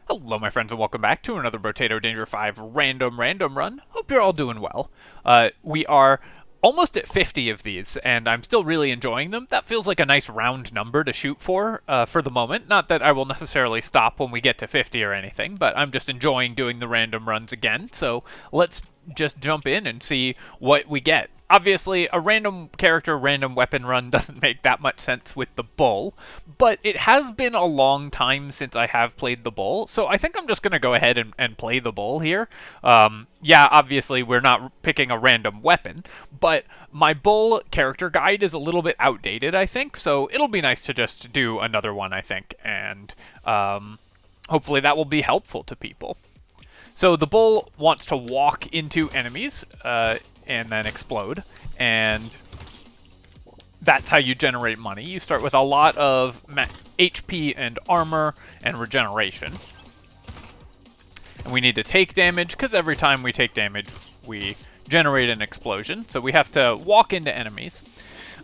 Hello, my friends, and welcome back to another Brotato Danger 5 random run. Hope you're all doing well. We are almost at 50 of these, and I'm still really enjoying them. That feels like a nice round number to shoot for the moment. Not that I will necessarily stop when we get to 50 or anything, but I'm just enjoying doing the random runs again. So let's just jump in and see what we get. Obviously, a random character, random weapon run doesn't make that much sense with the bull, but it has been a long time since I have played the bull, so I think I'm just going to go ahead and play the bull here. Yeah, obviously we're not picking a random weapon, but my bull character guide is a little bit outdated, I think, so it'll be nice to just do another one, I think, and hopefully that will be helpful to people. So the bull wants to walk into enemies, and then explode, and that's how you generate money. You start with a lot of HP and armor and regeneration. And we need to take damage, because every time we take damage, we generate an explosion. So we have to walk into enemies.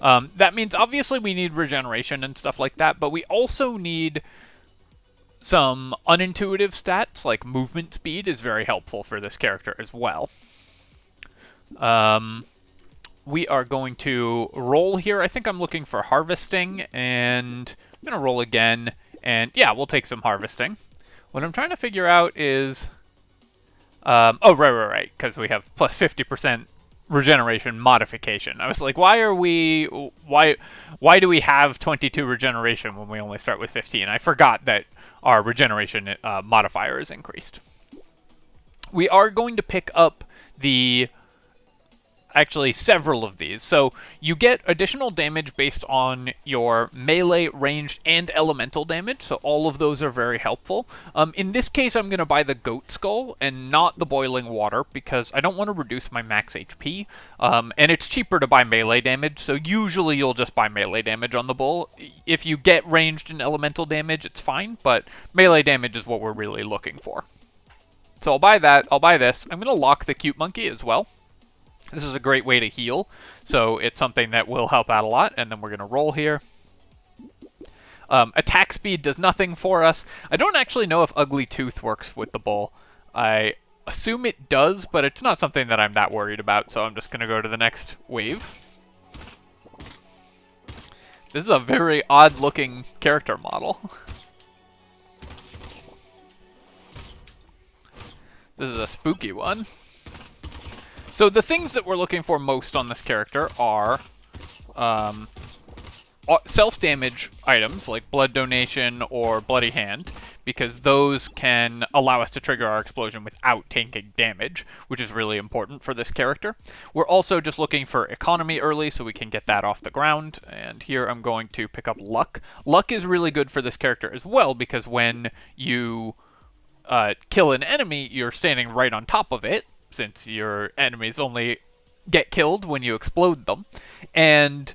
That means, obviously, we need regeneration and stuff like that, but we also need some unintuitive stats, like movement speed is very helpful for this character as well. We are going to roll here. I think I'm looking for harvesting, and I'm going to roll again, and yeah, we'll take some harvesting. What I'm trying to figure out is, oh, right, because we have plus 50% regeneration modification. I was like, why do we have 22 regeneration when we only start with 15? I forgot that our regeneration modifier is increased. We are going to pick up actually several of these. So you get additional damage based on your melee, ranged, and elemental damage, so all of those are very helpful. In this case, I'm going to buy the goat skull and not the boiling water because I don't want to reduce my max HP, and it's cheaper to buy melee damage, so usually you'll just buy melee damage on the bull. If you get ranged and elemental damage, it's fine, but melee damage is what we're really looking for. So I'll buy that, I'll buy this. I'm going to lock the cute monkey as well. This is a great way to heal, so it's something that will help out a lot, and then we're going to roll here. Attack speed does nothing for us. I don't actually know if Ugly Tooth works with the bull. I assume it does, but it's not something that I'm that worried about, so I'm just going to go to the next wave. This is a very odd-looking character model. This is a spooky one. So the things that we're looking for most on this character are self-damage items like blood donation or bloody hand, because those can allow us to trigger our explosion without taking damage, which is really important for this character. We're also just looking for economy early so we can get that off the ground, and here I'm going to pick up luck. Luck is really good for this character as well, because when you kill an enemy, you're standing right on top of it, since your enemies only get killed when you explode them. And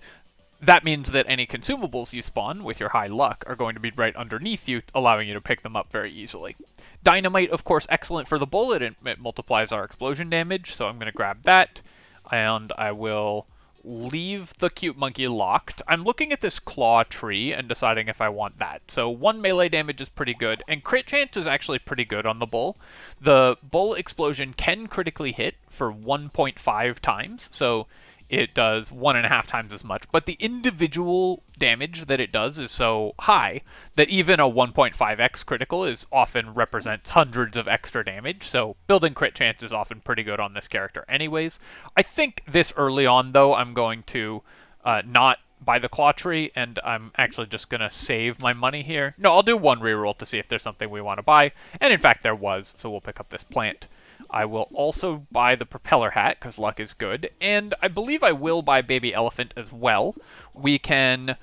that means that any consumables you spawn with your high luck are going to be right underneath you, allowing you to pick them up very easily. Dynamite, of course, excellent for the bullet. It multiplies our explosion damage, so I'm going to grab that. And I will leave the cute monkey locked. I'm looking at this claw tree and deciding if I want that. So 1 melee damage is pretty good, and crit chance is actually pretty good on the bull. The bull explosion can critically hit for 1.5 times, so it does 1.5 times as much, but the individual damage that it does is so high that even a 1.5x critical often represents hundreds of extra damage, so building crit chance is often pretty good on this character anyways. I think this early on, though, I'm going to not buy the claw tree, and I'm actually just going to save my money here. No, I'll do one reroll to see if there's something we want to buy, and in fact there was, so we'll pick up this plant. I will also buy the propeller hat, because luck is good, and I believe I will buy baby elephant as well. We don't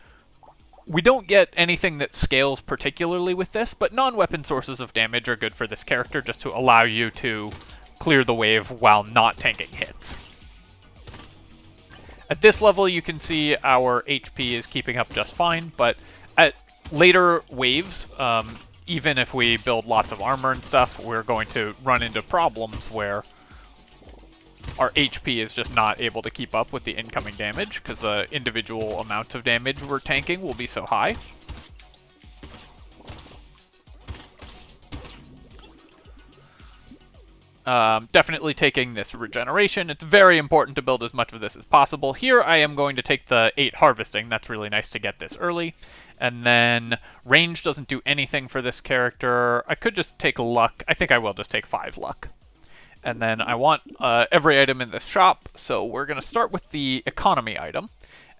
get anything that scales particularly with this, but non-weapon sources of damage are good for this character, just to allow you to clear the wave while not tanking hits. At this level, you can see our HP is keeping up just fine, but at later waves, even if we build lots of armor and stuff, we're going to run into problems where our HP is just not able to keep up with the incoming damage, because the individual amounts of damage we're tanking will be so high. Definitely taking this regeneration. It's very important to build as much of this as possible. Here I am going to take the 8 harvesting. That's really nice to get this early. And then range doesn't do anything for this character. I could just take luck. I think I will just take 5 luck. And then I want every item in this shop, so we're going to start with the economy item.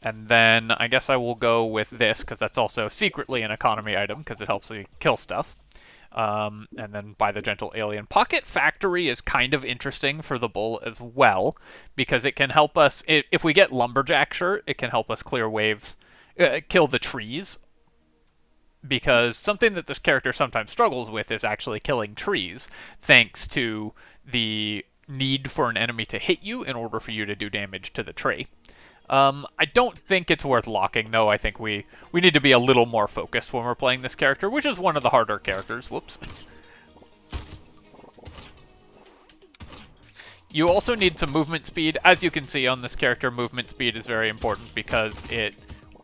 And then I guess I will go with this, because that's also secretly an economy item, because it helps me kill stuff. And then buy the Gentle Alien. Pocket Factory is kind of interesting for the bull as well, because it can help us, if we get Lumberjack Shirt, it can help us clear waves, kill the trees. Because something that this character sometimes struggles with is actually killing trees, thanks to the need for an enemy to hit you in order for you to do damage to the tree. I don't think it's worth locking, though. I think we need to be a little more focused when we're playing this character, which is one of the harder characters. Whoops. You also need some movement speed. As you can see on this character, movement speed is very important because it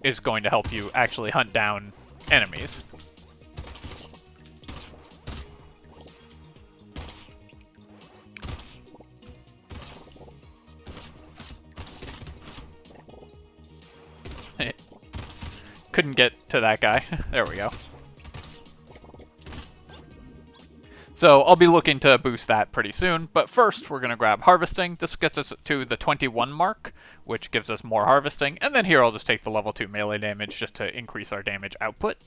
is going to help you actually hunt down enemies. Couldn't get to that guy. There we go. So I'll be looking to boost that pretty soon, but first we're going to grab harvesting. This gets us to the 21 mark, which gives us more harvesting, and then here I'll just take the level 2 melee damage just to increase our damage output.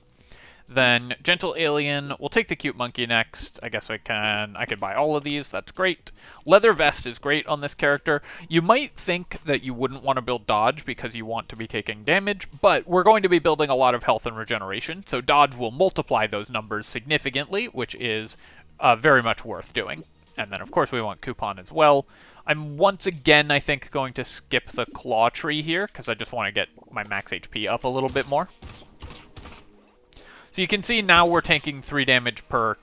Then Gentle Alien, we'll take the Cute Monkey next. I guess I could buy all of these, that's great. Leather Vest is great on this character. You might think that you wouldn't want to build Dodge because you want to be taking damage, but we're going to be building a lot of health and regeneration, so Dodge will multiply those numbers significantly, which is very much worth doing. And then of course we want Coupon as well. I'm once again, I think, going to skip the Claw Tree here, because I just want to get my max HP up a little bit more. So you can see now we're taking 3 damage per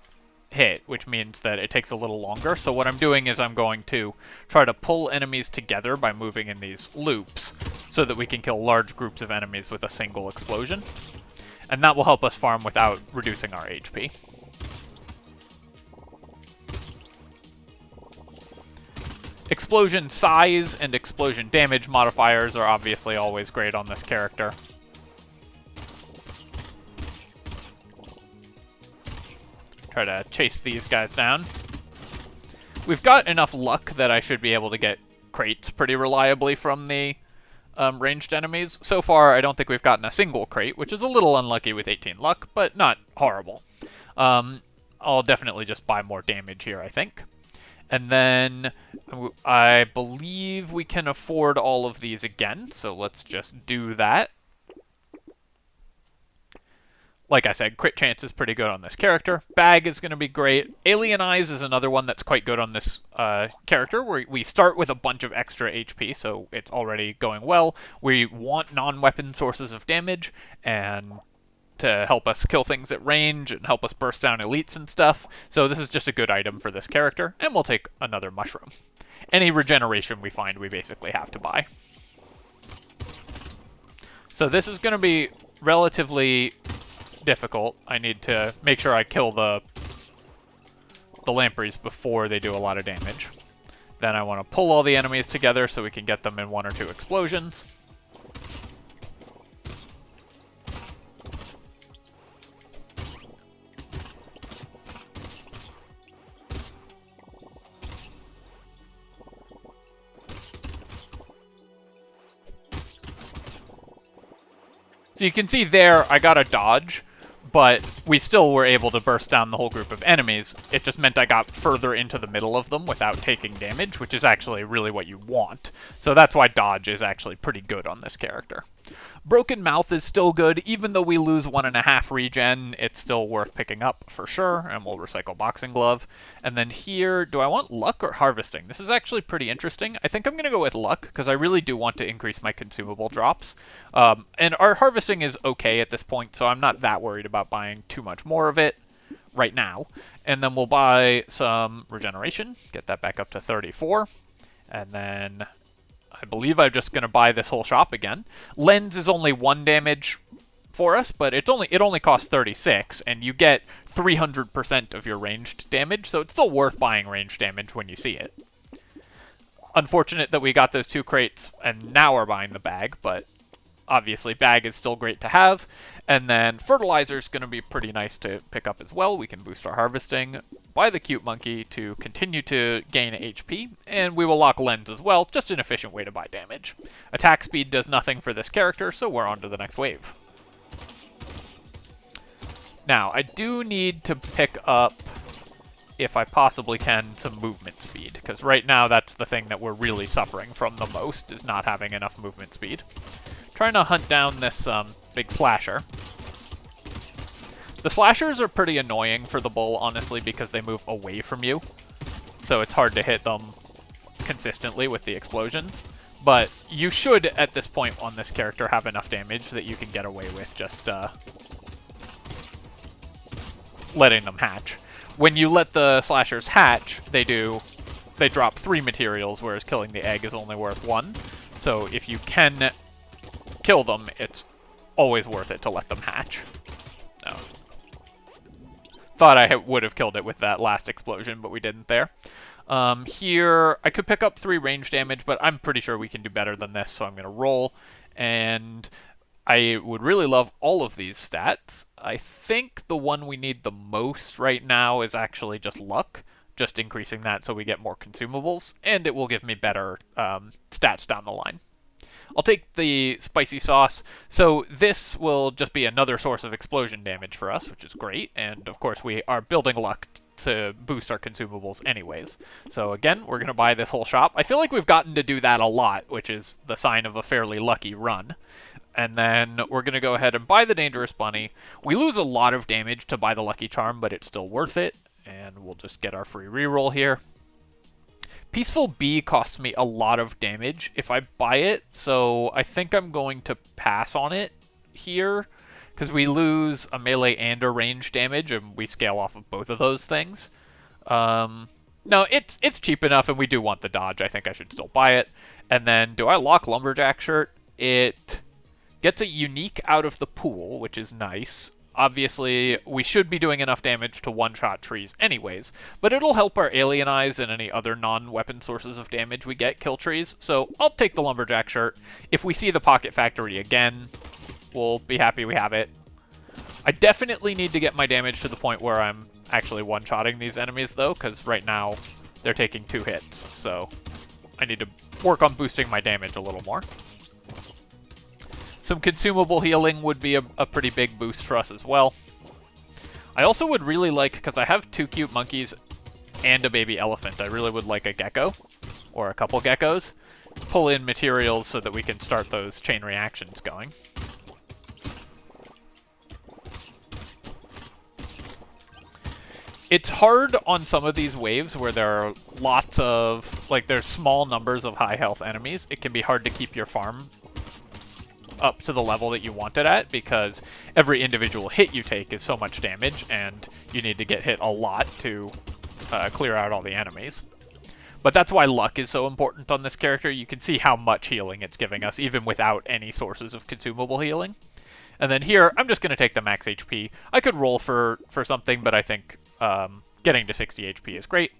hit, which means that it takes a little longer. So what I'm doing is I'm going to try to pull enemies together by moving in these loops so that we can kill large groups of enemies with a single explosion. And that will help us farm without reducing our HP. Explosion size and explosion damage modifiers are obviously always great on this character. Try to chase these guys down. We've got enough luck that I should be able to get crates pretty reliably from the ranged enemies. So far, I don't think we've gotten a single crate, which is a little unlucky with 18 luck, but not horrible. I'll definitely just buy more damage here, I think. And then I believe we can afford all of these again, so let's just do that. Like I said, crit chance is pretty good on this character. Bag is going to be great. Alien Eyes is another one that's quite good on this character, where we start with a bunch of extra HP, so it's already going well. We want non-weapon sources of damage, and to help us kill things at range and help us burst down elites and stuff. So this is just a good item for this character, and we'll take another mushroom. Any regeneration we find, we basically have to buy. So this is going to be relatively difficult. I need to make sure I kill the lampreys before they do a lot of damage. Then I want to pull all the enemies together so we can get them in 1 or 2 explosions. So you can see there, I got a dodge, but we still were able to burst down the whole group of enemies. It just meant I got further into the middle of them without taking damage, which is actually really what you want. So that's why dodge is actually pretty good on this character. Broken Mouth is still good. Even though we lose 1.5 regen, it's still worth picking up for sure, and we'll recycle Boxing Glove. And then here, do I want luck or harvesting? This is actually pretty interesting. I think I'm going to go with luck, because I really do want to increase my consumable drops. And our harvesting is okay at this point, so I'm not that worried about buying too much more of it right now. And then we'll buy some regeneration, get that back up to 34, and then I believe I'm just going to buy this whole shop again. Lens is only 1 damage for us, but it only costs 36, and you get 300% of your ranged damage, so it's still worth buying ranged damage when you see it. Unfortunate that we got those 2 crates, and now we're buying the bag, but obviously bag is still great to have. And then fertilizer is going to be pretty nice to pick up as well. We can boost our harvesting, buy the cute monkey to continue to gain HP, and we will lock lens as well, just an efficient way to buy damage. Attack speed does nothing for this character, so we're on to the next wave. Now, I do need to pick up, if I possibly can, some movement speed, because right now that's the thing that we're really suffering from the most, is not having enough movement speed. Trying to hunt down this big slasher. The slashers are pretty annoying for the bull, honestly, because they move away from you, so it's hard to hit them consistently with the explosions. But you should, at this point on this character, have enough damage that you can get away with just letting them hatch. When you let the slashers hatch, they drop 3 materials, whereas killing the egg is only worth 1. So if you can kill them, it's always worth it to let them hatch. No. Thought I would have killed it with that last explosion, but we didn't there. Here, I could pick up 3 range damage, but I'm pretty sure we can do better than this, so I'm going to roll. And I would really love all of these stats. I think the one we need the most right now is actually just luck, just increasing that so we get more consumables, and it will give me better stats down the line. I'll take the spicy sauce, so this will just be another source of explosion damage for us, which is great, and of course we are building luck to boost our consumables anyways. So again, we're going to buy this whole shop. I feel like we've gotten to do that a lot, which is the sign of a fairly lucky run. And then we're going to go ahead and buy the Dangerous Bunny. We lose a lot of damage to buy the Lucky Charm, but it's still worth it. And we'll just get our free reroll here. Peaceful Bee costs me a lot of damage if I buy it, so I think I'm going to pass on it here, because we lose a melee and a range damage, and we scale off of both of those things. No, it's cheap enough, and we do want the dodge. I think I should still buy it. And then, do I lock Lumberjack Shirt? It gets a unique out of the pool, which is nice. Obviously, we should be doing enough damage to one-shot trees anyways, but it'll help our Alien Eyes and any other non-weapon sources of damage we get kill trees, so I'll take the Lumberjack Shirt. If we see the Pocket Factory again, we'll be happy we have it. I definitely need to get my damage to the point where I'm actually one-shotting these enemies, though, because right now they're taking 2 hits, so I need to work on boosting my damage a little more. Some consumable healing would be a pretty big boost for us as well. I also would really like, because I have 2 cute monkeys and a baby elephant, I really would like a gecko, or a couple geckos. Pull in materials so that we can start those chain reactions going. It's hard on some of these waves where there are lots of, like, there's small numbers of high health enemies. It can be hard to keep your farm up to the level that you want it at, because every individual hit you take is so much damage, and you need to get hit a lot to clear out all the enemies. But that's why luck is so important on this character. You can see how much healing it's giving us, even without any sources of consumable healing. And then here, I'm just going to take the max HP. I could roll for something, but I think getting to 60 HP is great.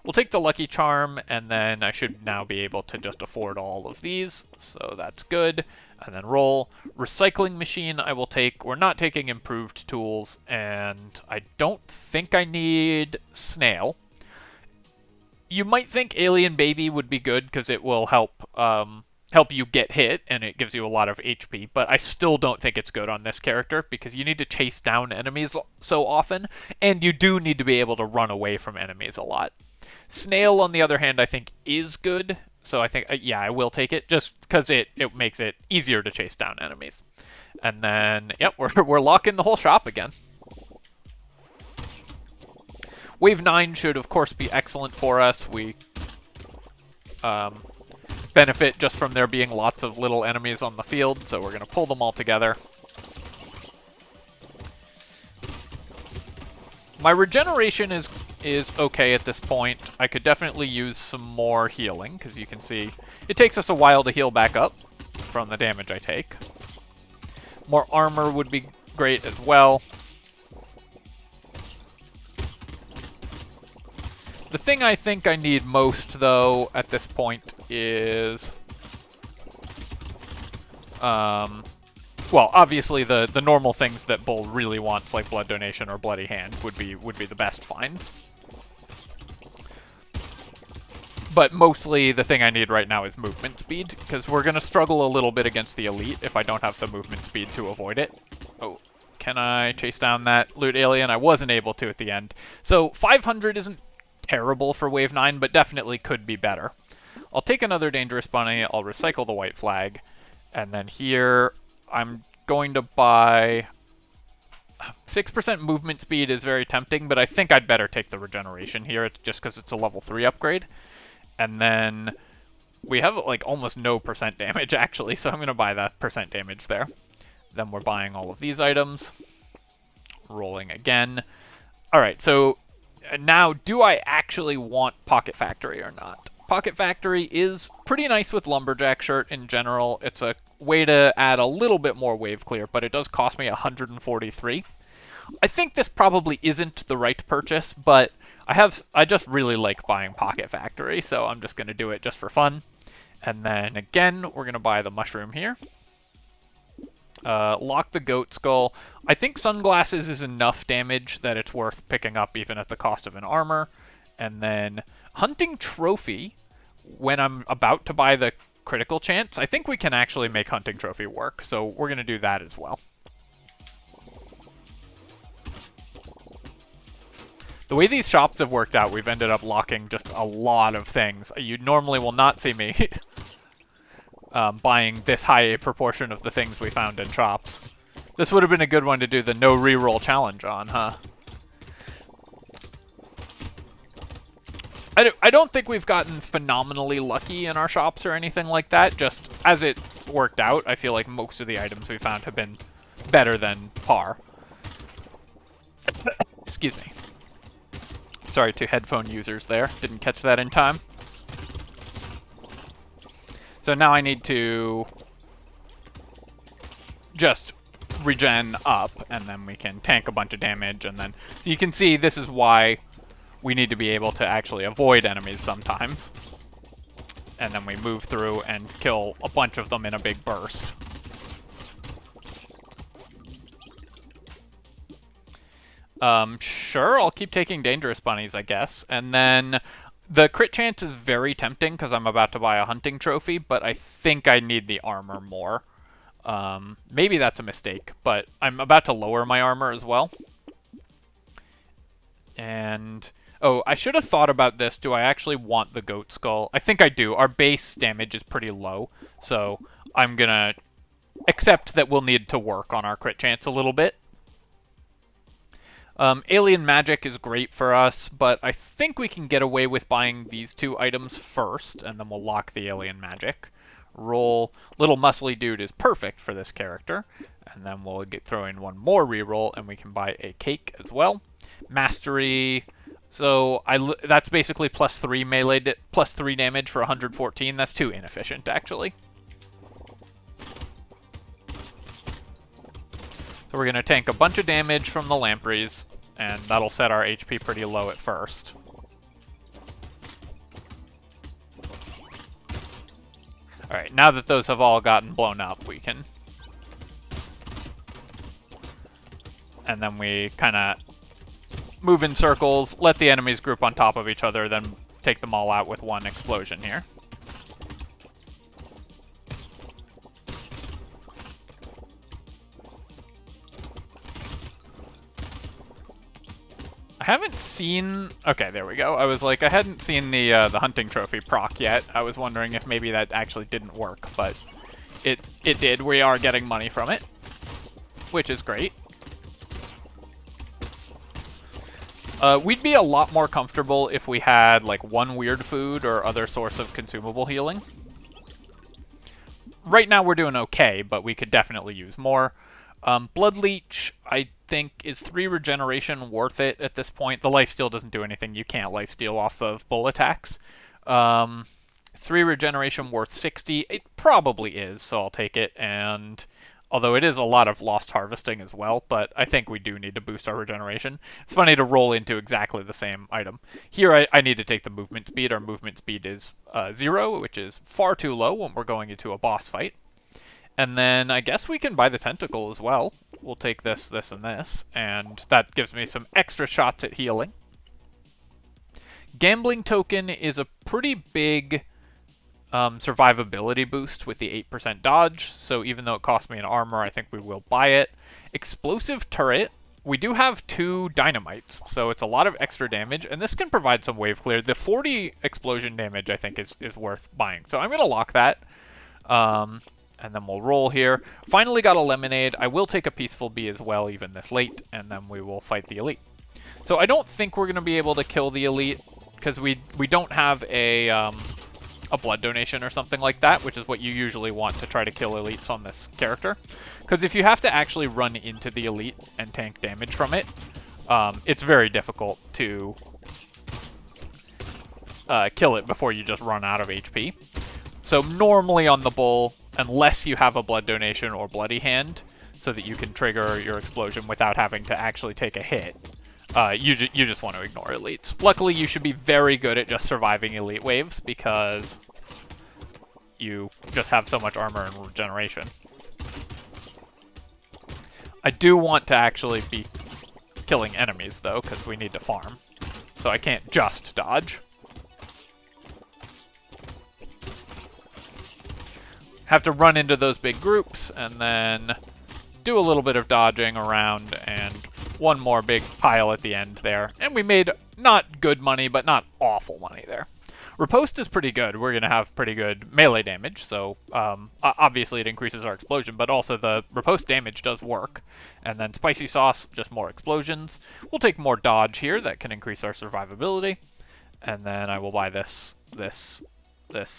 We'll take the Lucky Charm, and then I should now be able to just afford all of these, so that's good. And then roll. Recycling Machine I will take. We're not taking Improved Tools, and I don't think I need Snail. You might think Alien Baby would be good, because it will help you get hit, and it gives you a lot of HP, but I still don't think it's good on this character, because you need to chase down enemies so often, and you do need to be able to run away from enemies a lot. Snail, on the other hand, I think is good, so I think, yeah, I will take it, just because it makes it easier to chase down enemies. And then, yep, we're locking the whole shop again. Wave 9 should, of course, be excellent for us. We benefit just from there being lots of little enemies on the field, so we're going to pull them all together. My regeneration is okay at this point. I could definitely use some more healing, because you can see it takes us a while to heal back up from the damage I take. More armor would be great as well. The thing I think I need most, though, at this point is... well, obviously the normal things that Bull really wants, like Blood Donation or Bloody Hand, would be the best finds. But mostly the thing I need right now is movement speed, because we're going to struggle a little bit against the elite if I don't have the movement speed to avoid it. Oh, can I chase down that loot alien? I wasn't able to at the end. So 500 isn't terrible for Wave 9, but definitely could be better. I'll take another Dangerous Bunny, I'll recycle the white flag, and then here I'm going to buy... 6% movement speed is very tempting, but I think I'd better take the regeneration here, just because it's a level 3 upgrade. And then we have like almost no percent damage actually, so I'm going to buy that percent damage there. Then we're buying all of these items. Rolling again. Alright, so now do I actually want Pocket Factory or not? Pocket Factory is pretty nice with Lumberjack Shirt in general. It's a way to add a little bit more wave clear, but it does cost me 143. I think this probably isn't the right purchase, but I just really like buying Pocket Factory, so I'm just going to do it just for fun. And then again, we're going to buy the mushroom here. Lock the goat skull. I think sunglasses is enough damage that it's worth picking up even at the cost of an armor. And then hunting trophy, when I'm about to buy the critical chance, I think we can actually make hunting trophy work, so we're going to do that as well. The way these shops have worked out, we've ended up locking just a lot of things. You normally will not see me buying this high a proportion of the things we found in shops. This would have been a good one to do the no reroll challenge on, huh? I don't think we've gotten phenomenally lucky in our shops or anything like that. Just as it worked out, I feel like most of the items we found have been better than par. Excuse me. Sorry to headphone users there. Didn't catch that in time. So now I need to just regen up, and then we can tank a bunch of damage, and then... So you can see this is why we need to be able to actually avoid enemies sometimes. And then we move through and kill a bunch of them in a big burst. Sure, I'll keep taking Dangerous Bunnies, I guess. And then the crit chance is very tempting because I'm about to buy a hunting trophy, but I think I need the armor more. Maybe that's a mistake, but I'm about to lower my armor as well. And... oh, I should have thought about this. Do I actually want the goat skull? I think I do. Our base damage is pretty low, so I'm gonna accept that we'll need to work on our crit chance a little bit. Alien Magic is great for us, but I think we can get away with buying these two items first, and then we'll lock the Alien Magic. Roll. Little Muscly Dude is perfect for this character, and then we'll throw in one more reroll, and we can buy a cake as well. Mastery... so that's basically plus 3 melee, plus 3 damage for 114. That's too inefficient, actually. So we're going to tank a bunch of damage from the lampreys, and that'll set our HP pretty low at first. Alright, now that those have all gotten blown up, we can... and then we kind of move in circles, let the enemies group on top of each other, then take them all out with one explosion here. I haven't seen... okay, there we go. I was like, I hadn't seen the hunting trophy proc yet. I was wondering if maybe that actually didn't work, but it did. We are getting money from it, which is great. We'd be a lot more comfortable if we had, like, one weird food or other source of consumable healing. Right now we're doing okay, but we could definitely use more. Blood Leech, I think, is 3 regeneration worth it at this point. The lifesteal doesn't do anything. You can't lifesteal off of bull attacks. 3 regeneration worth 60. It probably is, so I'll take it. And Although it is a lot of lost harvesting as well, but I think we do need to boost our regeneration. It's funny to roll into exactly the same item. Here I need to take the movement speed. Our movement speed is 0, which is far too low when we're going into a boss fight. And then I guess we can buy the tentacle as well. We'll take this, this, and this, and that gives me some extra shots at healing. Gambling token is a pretty big survivability boost with the 8% dodge, so even though it costs me an armor, I think we will buy it. Explosive turret, we do have 2 dynamites, so it's a lot of extra damage, and this can provide some wave clear. The 40 explosion damage, I think, is worth buying, so I'm going to lock that. And then we'll roll here. Finally got a lemonade. I will take a peaceful bee as well, even this late, and then we will fight the elite. So I don't think we're going to be able to kill the elite, because we don't have a blood donation or something like that, which is what you usually want to try to kill elites on this character. Because if you have to actually run into the elite and tank damage from it, it's very difficult to kill it before you just run out of HP. So normally on the bull, unless you have a blood donation or bloody hand, so that you can trigger your explosion without having to actually take a hit, you just want to ignore elites. Luckily, you should be very good at just surviving elite waves, because you just have so much armor and regeneration. I do want to actually be killing enemies, though, because we need to farm. So I can't just dodge. Have to run into those big groups, and then do a little bit of dodging around, and one more big pile at the end there. And we made not good money, but not awful money there. Riposte is pretty good. We're going to have pretty good melee damage, so obviously it increases our explosion, but also the riposte damage does work. And then spicy sauce, just more explosions. We'll take more dodge here. That can increase our survivability. And then I will buy this, this,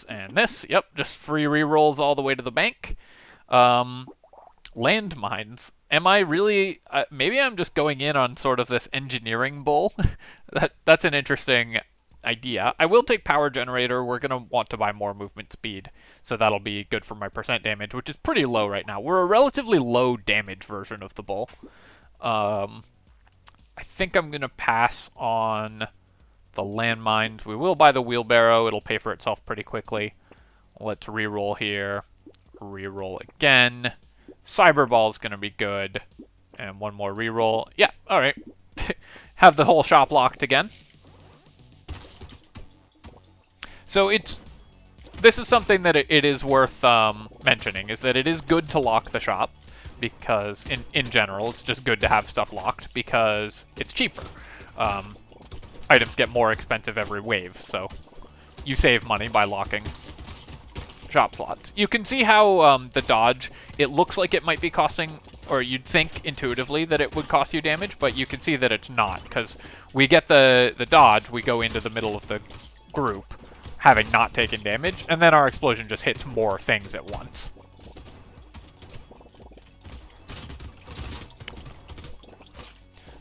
and this. Yep, just free rerolls all the way to the bank. Landmines. Am I really... maybe I'm just going in on sort of this engineering bull. That's an interesting idea. I will take power generator. We're going to want to buy more movement speed, so that'll be good for my percent damage, which is pretty low right now. We're a relatively low damage version of the bull. I think I'm going to pass on the landmines. We will buy the wheelbarrow. It'll pay for itself pretty quickly. Let's reroll here. Reroll again. Cyberball's going to be good. And one more reroll. Yeah, alright. Have the whole shop locked again. So this is something that it is worth mentioning, is that it is good to lock the shop, because in general it's just good to have stuff locked because it's cheaper. Items get more expensive every wave, so you save money by locking shop slots. You can see how the dodge, it looks like it might be costing, or you'd think intuitively that it would cost you damage, but you can see that it's not, because we get the dodge, we go into the middle of the group, having not taken damage, and then our explosion just hits more things at once.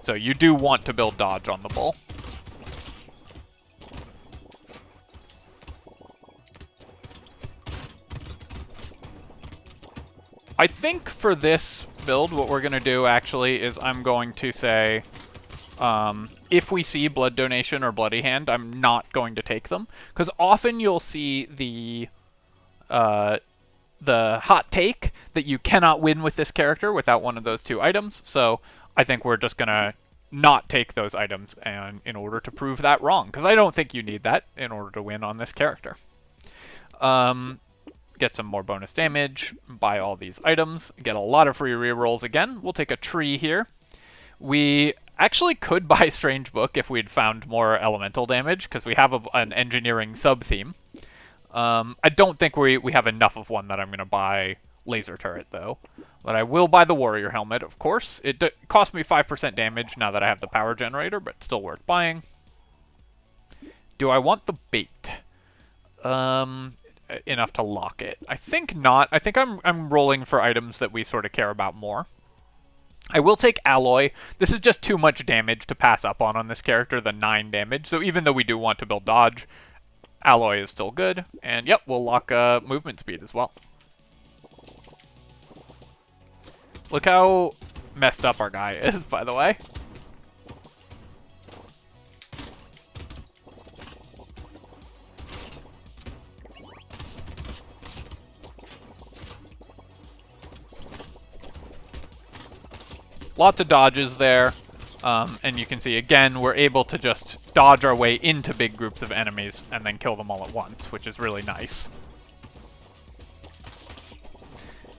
So you do want to build dodge on the bull. I think for this build, what we're going to do actually is I'm going to say, if we see blood donation or bloody hand, I'm not going to take them, because often you'll see the hot take that you cannot win with this character without one of those 2 items. So I think we're just gonna not take those items, and in order to prove that wrong, because I don't think you need that in order to win on this character. Get some more bonus damage, buy all these items, get a lot of free rerolls again. We'll take a tree here. We actually could buy Strange Book if we'd found more elemental damage, because we have an engineering sub-theme. I don't think we have enough of one that I'm going to buy Laser Turret, though. But I will buy the Warrior Helmet, of course. It cost me 5% damage now that I have the power generator, but still worth buying. Do I want the bait? Enough to lock it. I think not. I think I'm rolling for items that we sort of care about more. I will take Alloy. This is just too much damage to pass up on this character, the 9 damage. So even though we do want to build dodge, Alloy is still good. And yep, we'll lock movement speed as well. Look how messed up our guy is, by the way. Lots of dodges there. And you can see, again, we're able to just dodge our way into big groups of enemies and then kill them all at once, which is really nice.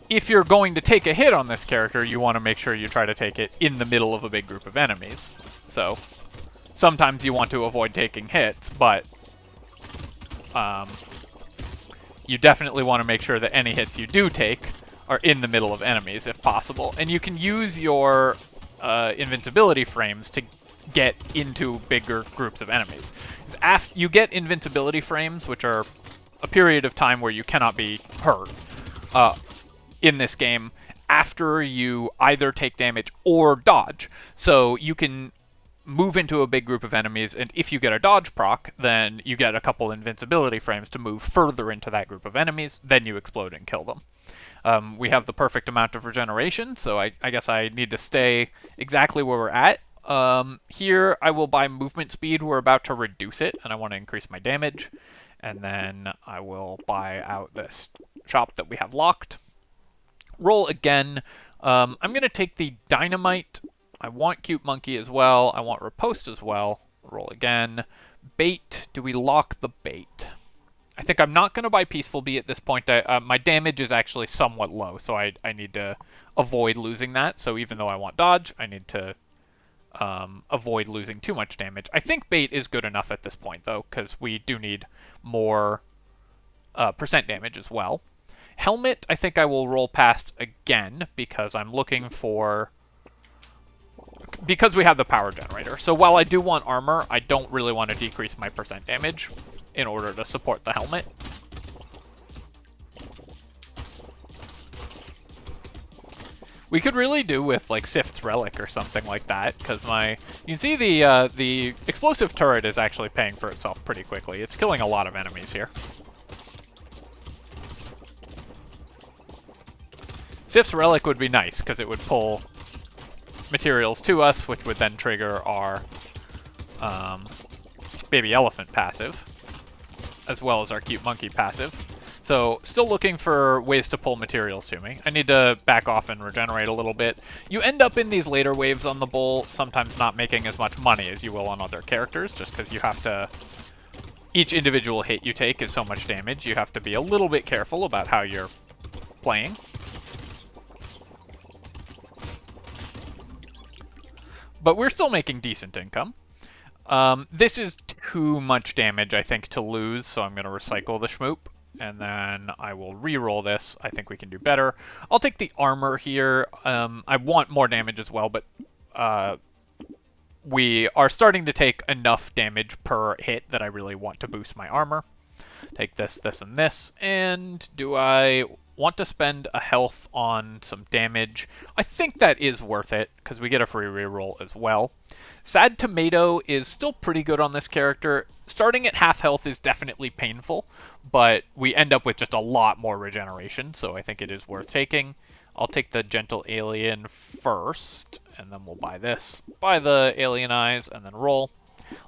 If you're going to take a hit on this character, you want to make sure you try to take it in the middle of a big group of enemies. So, sometimes you want to avoid taking hits, but you definitely want to make sure that any hits you do take are in the middle of enemies, if possible. And you can use your invincibility frames to get into bigger groups of enemies. You get invincibility frames, which are a period of time where you cannot be hurt in this game after you either take damage or dodge. So you can move into a big group of enemies, and if you get a dodge proc, then you get a couple invincibility frames to move further into that group of enemies, then you explode and kill them. We have the perfect amount of regeneration, so I guess I need to stay exactly where we're at. Here, I will buy movement speed. We're about to reduce it, and I want to increase my damage. And then I will buy out this shop that we have locked. Roll again. I'm going to take the dynamite. I want cute monkey as well. I want riposte as well. Roll again. Bait. Do we lock the bait? I think I'm not going to buy Peaceful Bee at this point. My damage is actually somewhat low, so I need to avoid losing that. So even though I want dodge, I need to avoid losing too much damage. I think Bait is good enough at this point, though, because we do need more percent damage as well. Helmet, I think I will roll past again, because I'm looking for... Because we have the power generator. So while I do want armor, I don't really want to decrease my percent damage in order to support the helmet. We could really do with, like, Sift's Relic or something like that, because you can see the explosive turret is actually paying for itself pretty quickly. It's killing a lot of enemies here. Sift's Relic would be nice, because it would pull materials to us, which would then trigger our Baby Elephant passive, as well as our Cute Monkey passive. So, still looking for ways to pull materials to me. I need to back off and regenerate a little bit. You end up in these later waves on the bull, sometimes not making as much money as you will on other characters, just because you have to... Each individual hit you take is so much damage, you have to be a little bit careful about how you're playing. But we're still making decent income. This is too much damage, I think, to lose, so I'm going to recycle the Schmoop. And then I will re-roll this. I think we can do better. I'll take the armor here. I want more damage as well, but we are starting to take enough damage per hit that I really want to boost my armor. Take this, this, and this. And do I want to spend a health on some damage? I think that is worth it, because we get a free reroll as well. Sad Tomato is still pretty good on this character. Starting at half health is definitely painful, but we end up with just a lot more regeneration, so I think it is worth taking. I'll take the Gentle Alien first, and then we'll buy this. Buy the Alien Eyes, and then roll.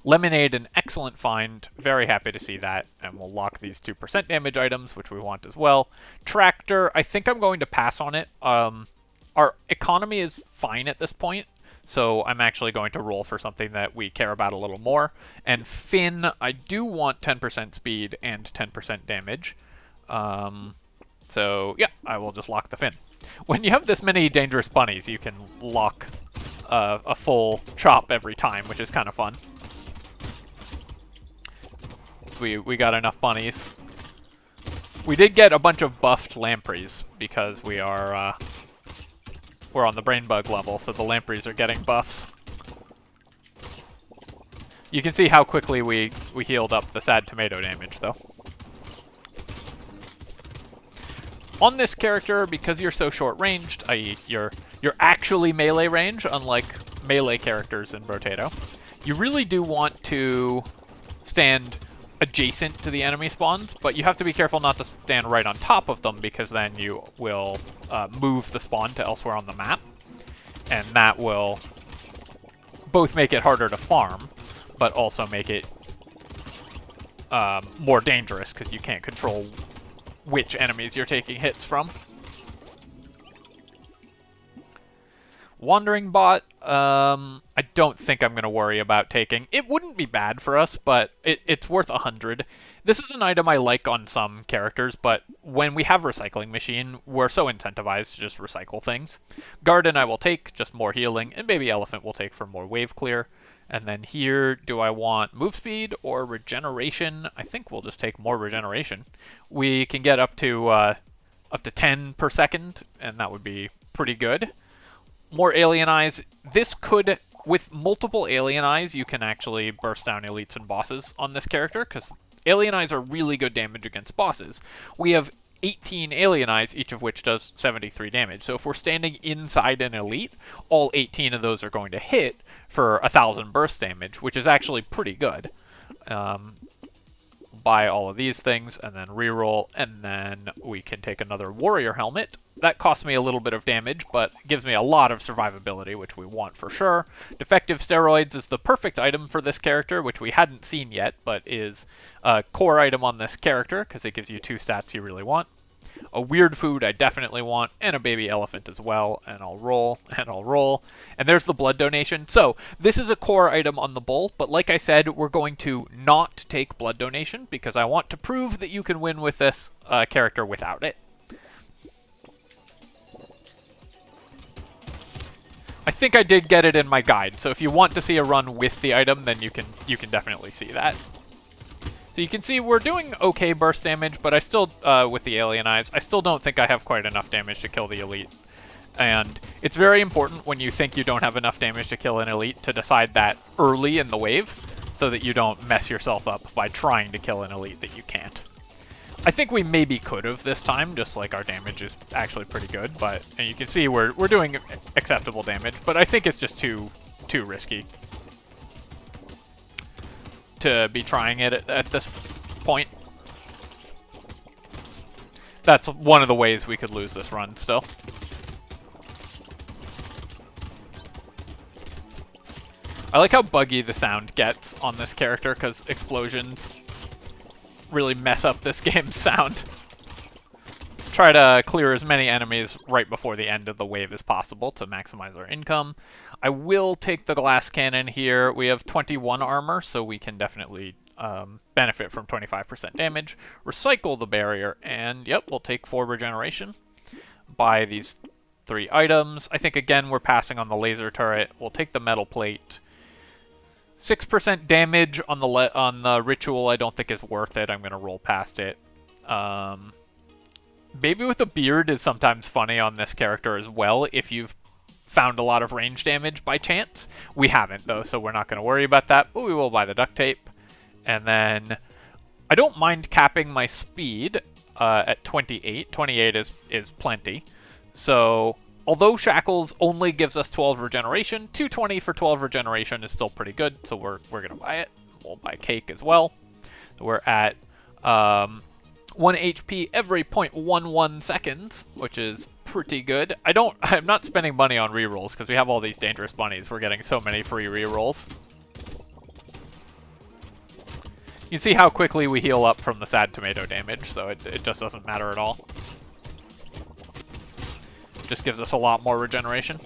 Lemonade, an excellent find. Very happy to see that. And we'll lock these 2% damage items, which we want as well. Tractor, I think I'm going to pass on it. Our economy is fine at this point, so I'm actually going to roll for something that we care about a little more. And Finn, I do want 10% speed and 10% damage. So, yeah, I will just lock the Finn. When you have this many dangerous bunnies, you can lock a full chop every time, which is kind of fun. We got enough bunnies. We did get a bunch of buffed lampreys because we're on the brain bug level, so the lampreys are getting buffs. You can see how quickly we healed up the Sad Tomato damage, though. On this character, because you're so short-ranged, i.e. you're actually melee range, unlike melee characters in Brotato, you really do want to stand adjacent to the enemy spawns, but you have to be careful not to stand right on top of them, because then you will move the spawn to elsewhere on the map, and that will both make it harder to farm, but also make it more dangerous, because you can't control which enemies you're taking hits from. Wandering bot, I don't think I'm going to worry about taking. It wouldn't be bad for us, but it's worth 100. This is an item I like on some characters, but when we have Recycling Machine, we're so incentivized to just recycle things. Garden I will take, just more healing, and Baby Elephant will take for more wave clear. And then here, do I want move speed or regeneration? I think we'll just take more regeneration. We can get up to 10 per second, and that would be pretty good. More Alien Eyes. This could, with multiple Alien Eyes, you can actually burst down elites and bosses on this character, because Alien Eyes are really good damage against bosses. We have 18 Alien Eyes, each of which does 73 damage. So if we're standing inside an elite, all 18 of those are going to hit for 1,000 burst damage, which is actually pretty good. Buy all of these things, and then reroll, and then we can take another Warrior Helmet. That costs me a little bit of damage, but gives me a lot of survivability, which we want for sure. Defective Steroids is the perfect item for this character, which we hadn't seen yet, but is a core item on this character, because it gives you 2 stats you really want. A Weird Food I definitely want, and a Baby Elephant as well, and I'll roll, and I'll roll. And there's the blood donation. So, this is a core item on the bull, but like I said, we're going to not take blood donation, because I want to prove that you can win with this character without it. I think I did get it in my guide, so if you want to see a run with the item, then you can definitely see that. So you can see we're doing okay burst damage, but I still, with the Alien Eyes, I still don't think I have quite enough damage to kill the elite. And it's very important when you think you don't have enough damage to kill an elite to decide that early in the wave, so that you don't mess yourself up by trying to kill an elite that you can't. I think we maybe could have this time, just like our damage is actually pretty good, but and you can see we're doing acceptable damage, but I think it's just too risky to be trying it at this point. That's one of the ways we could lose this run still. I like how buggy the sound gets on this character, because explosions really mess up this game's sound. Try to clear as many enemies right before the end of the wave as possible to maximize our income. I will take the glass cannon here. We have 21 armor, so we can definitely benefit from 25% damage. Recycle the barrier, and yep, we'll take 4 regeneration. Buy these 3 items. I think, again, we're passing on the laser turret. We'll take the metal plate. 6% damage on the ritual I don't think is worth it. I'm going to roll past it. Baby with a beard is sometimes funny on this character as well, if you've found a lot of range damage by chance. We haven't, though, so we're not going to worry about that, but we will buy the duct tape. And then I don't mind capping my speed at 28. 28 is plenty. So although Shackles only gives us 12 regeneration, 220 for 12 regeneration is still pretty good, so we're going to buy it. We'll buy Cake as well. So we're at 1 HP every 0.11 seconds, which is pretty good. I'm not spending money on rerolls because we have all these dangerous bunnies. We're getting so many free rerolls. You can see how quickly we heal up from the sad tomato damage, so it just doesn't matter at all. Just gives us a lot more regeneration.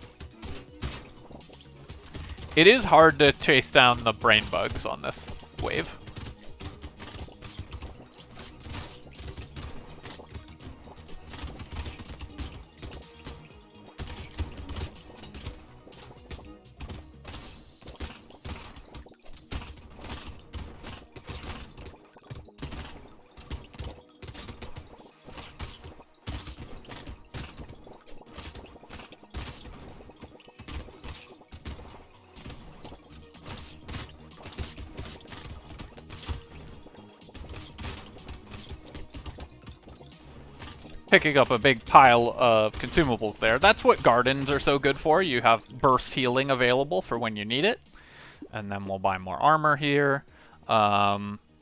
It is hard to chase down the brain bugs on this wave. Picking up a big pile of consumables there. That's what gardens are so good for. You have burst healing available for when you need it. And then we'll buy more armor here.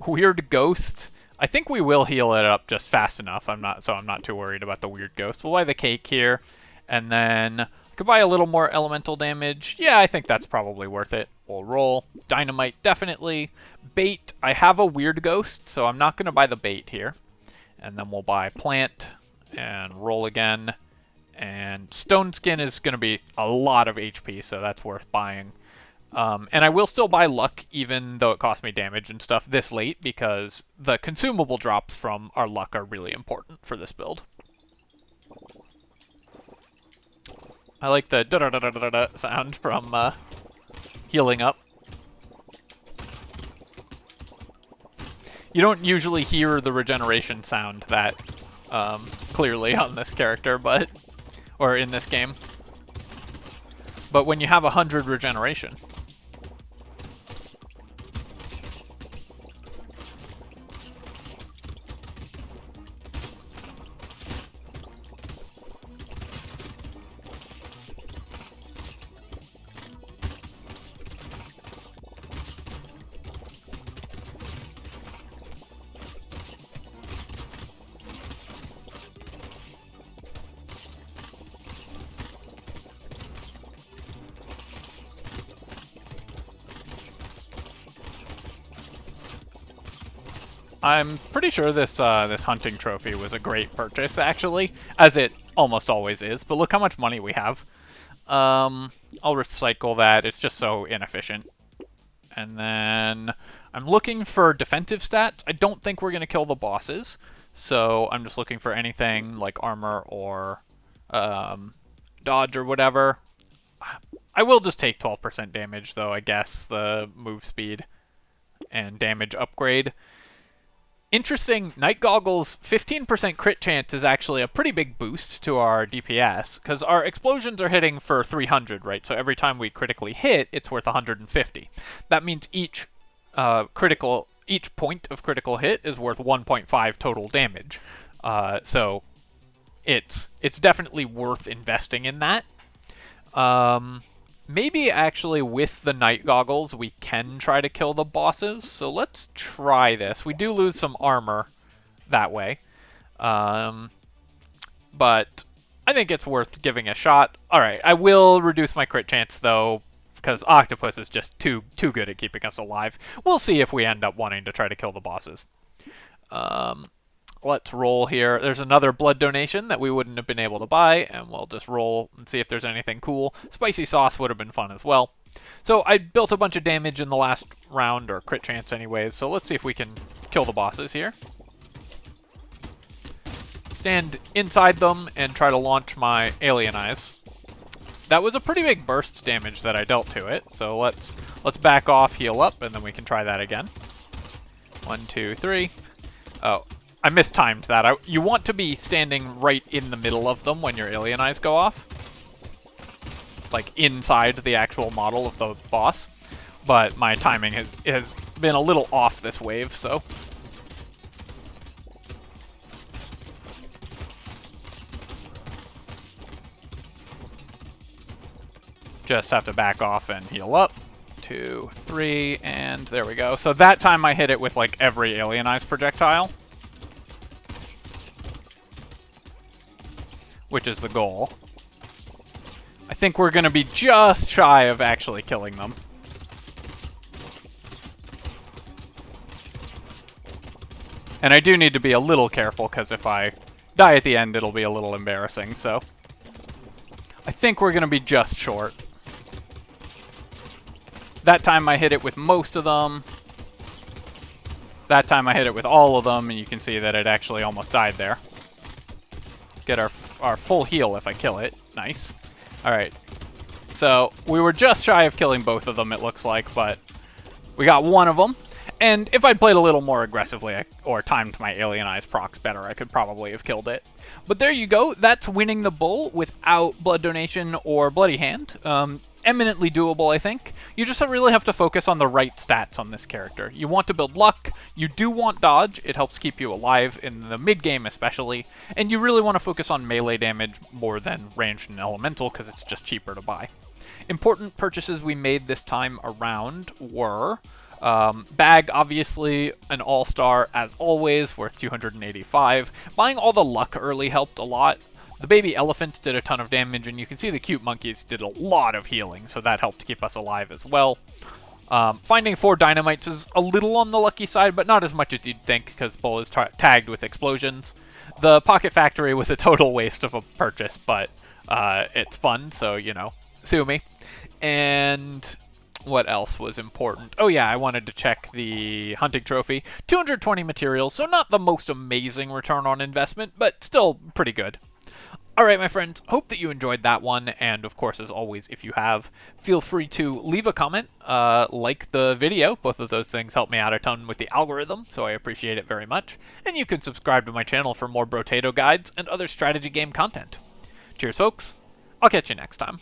Weird Ghost. I think we will heal it up just fast enough. I'm not too worried about the Weird Ghost. We'll buy the Cake here, and then I could buy a little more elemental damage. Yeah, I think that's probably worth it. We'll roll. Dynamite, definitely. Bait, I have a Weird Ghost, so I'm not going to buy the bait here. And then we'll buy Plant, and roll again. And Stone Skin is going to be a lot of HP, so that's worth buying. And I will still buy luck, even though it costs me damage and stuff this late, because the consumable drops from our luck are really important for this build. I like the da-da-da-da-da-da sound from healing up. You don't usually hear the regeneration sound that clearly on this character, or in this game. But when you have 100 regeneration... I'm pretty sure this this hunting trophy was a great purchase, actually, as it almost always is. But look how much money we have. I'll recycle that. It's just so inefficient. And then I'm looking for defensive stats. I don't think we're going to kill the bosses, so I'm just looking for anything like armor or dodge or whatever. I will just take 12% damage, though, I guess, the move speed and damage upgrade. Interesting, Night Goggles' 15% crit chance is actually a pretty big boost to our DPS, because our explosions are hitting for 300, right? So every time we critically hit, it's worth 150. That means each point of critical hit is worth 1.5 total damage. So it's definitely worth investing in that. Maybe actually with the Night Goggles we can try to kill the bosses, so let's try this. We do lose some armor that way, but I think it's worth giving a shot. Alright, I will reduce my crit chance though, because Octopus is just too good at keeping us alive. We'll see if we end up wanting to try to kill the bosses. Let's roll here. There's another blood donation that we wouldn't have been able to buy, and we'll just roll and see if there's anything cool. Spicy sauce would have been fun as well. So I built a bunch of damage in the last round, or crit chance anyways, so let's see if we can kill the bosses here. Stand inside them and try to launch my Alien Eyes. That was a pretty big burst damage that I dealt to it, so let's back off, heal up, and then we can try that again. 1, 2, 3. Oh. I mistimed that. You want to be standing right in the middle of them when your Alien Eyes go off. Like, inside the actual model of the boss. But my timing has been a little off this wave, so... Just have to back off and heal up. 2, 3, and there we go. So that time I hit it with, like, every Alien Eyes projectile. Which is the goal. I think we're going to be just shy of actually killing them. And I do need to be a little careful, because if I die at the end, it'll be a little embarrassing, so... I think we're going to be just short. That time I hit it with most of them. That time I hit it with all of them, and you can see that it actually almost died there. Get our full heal if I kill it. Nice. Alright. So, we were just shy of killing both of them, it looks like, but we got one of them. And if I'd played a little more aggressively, or timed my Alien Eyes procs better, I could probably have killed it. But there you go. That's winning the bull without Blood Donation or Bloody Hand. Eminently doable, I think. You just really have to focus on the right stats on this character. You want to build luck, you do want dodge, it helps keep you alive in the mid-game especially, and you really want to focus on melee damage more than ranged and elemental because it's just cheaper to buy. Important purchases we made this time around were Bag, obviously, an all-star as always, worth 285. Buying all the luck early helped a lot. The baby elephants did a ton of damage, and you can see the cute monkeys did a lot of healing, so that helped keep us alive as well. Finding 4 dynamites is a little on the lucky side, but not as much as you'd think, because Bull is tagged with explosions. The Pocket Factory was a total waste of a purchase, but it's fun, so, you know, sue me. And what else was important? Oh yeah, I wanted to check the hunting trophy. 220 materials, so not the most amazing return on investment, but still pretty good. Alright, my friends, hope that you enjoyed that one, and of course, as always, if you have, feel free to leave a comment, like the video. Both of those things help me out a ton with the algorithm, so I appreciate it very much. And you can subscribe to my channel for more Brotato guides and other strategy game content. Cheers, folks. I'll catch you next time.